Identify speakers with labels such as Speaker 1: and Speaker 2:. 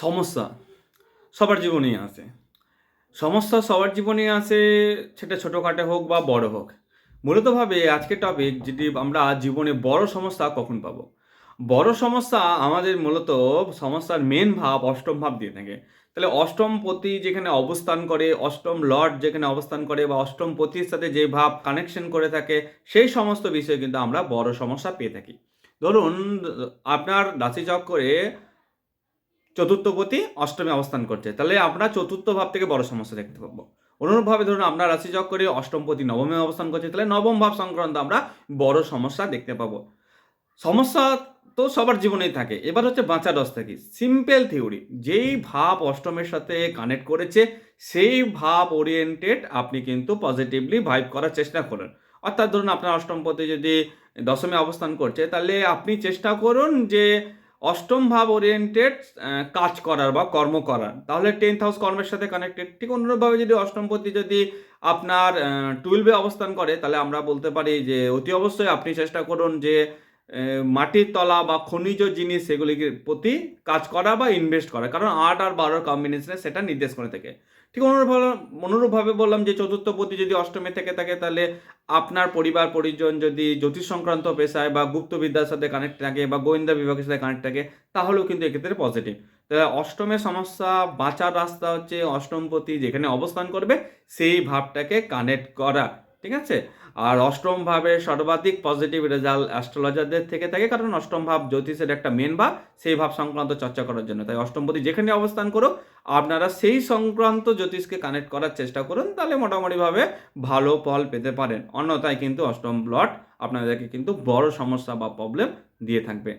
Speaker 1: সমস্যা সবার জীবনেই আসে। সমস্যা সবার জীবনেই আসে, সেটা ছোটোখাটো হোক বা বড় হোক। মূলতভাবে আজকের টপিক যদি আমরা জীবনে বড় সমস্যা কখন পাবো? বড় সমস্যা আমাদের মূলত সমস্যার মেন ভাব অষ্টম ভাব দিয়ে থাকে। তাহলে অষ্টম পতি যেখানে অবস্থান করে, অষ্টম লর্ড যেখানে অবস্থান করে বা অষ্টম পতির সাথে যে ভাব কানেকশন করে থাকে, সেই সমস্ত বিষয়ে কিন্তু আমরা বড় সমস্যা পেয়ে থাকি। ধরুন আপনার রাশিচক্রে চতুর্থপতি অষ্টমে অবস্থান করছে। তাহলে আমরা চতুর্থ ভাব থেকে বড় সমস্যা দেখতে পাবো। অনুরূপভাবে ধরুন আপনার রাশিচক্রে অষ্টমপতি নবমে অবস্থান করছে, তাহলে নবম ভাব সংক্রান্ত আমরা বড় সমস্যা দেখতে পাবো। সমস্যা তো সবার জীবনেই থাকে। এবার হচ্ছে বাঁচার রাস্তা কি? Simple theory. যেই ভাব অষ্টমের সাথে কানেক্ট করেছে, সেই ভাব ওরিয়েন্টেড আপনি কিন্তু পজিটিভলি ভাইব করার চেষ্টা করুন। অর্থাৎ ধরুন আপনার অষ্টমপতি যদি দশমে অবস্থান করছে, তাহলে আপনি চেষ্টা করুন যে অষ্টম ভাব ওরিয়েন্টেড কাজ করার বা কর্ম করার। তাহলে 10th হাউস কর্মের সাথে কানেক্টেড। ঠিক অনুরূপভাবে যদি অষ্টমপতি যদি আপনার 12 এ অবস্থান করে, তাহলে আমরা বলতে পারি যে অতি অবশ্যই আপনি চেষ্টা করুন যে মাটির তলা বা খনিজ জিনিস সেগুলির প্রতি কাজ করা বা ইনভেস্ট করা। কারণ ৮ আর ১২ র কম্বিনেশনে সেটা নির্দেশ করে থাকে। ঠিক অনুরূপভাবে বললাম যে চতুর্থ পতি যদি অষ্টমে থেকে থাকে, তাহলে আপনার পরিবার পরিজন যদি জ্যোতিষ সংক্রান্ত পেশায় বা গুপ্তবিদ্যার সাথে কানেক্ট থাকে বা গোয়েন্দা বিভাগের সাথে কানেক্ট থাকে, তাহলেও কিন্তু এক্ষেত্রে পজিটিভ। তাহলে অষ্টমের সমস্যা বাঁচার রাস্তা হচ্ছে অষ্টমপতি যেখানে অবস্থান করবে সেই ভাবটাকে কানেক্ট করা। ঠিক আছে? আর অষ্টম ভাবে সর্বাধিক পজিটিভ রেজাল্ট অ্যাস্ট্রোলজারদের থেকে থাকে, কারণ অষ্টম ভাব জ্যোতিষের একটা মেন ভাব, সেই ভাব সংক্রান্ত চর্চা করার জন্য। তাই অষ্টমপতি যেখানে অবস্থান করুক, আপনারা সেই সংক্রান্ত জ্যোতিষকে কানেক্ট করার চেষ্টা করুন, তাহলে মোটামুটিভাবে ভালো ফল পেতে পারেন। অন্যথায় কিন্তু অষ্টম লর্ড আপনাদেরকে কিন্তু বড় সমস্যা বা প্রবলেম দিয়ে থাকবে।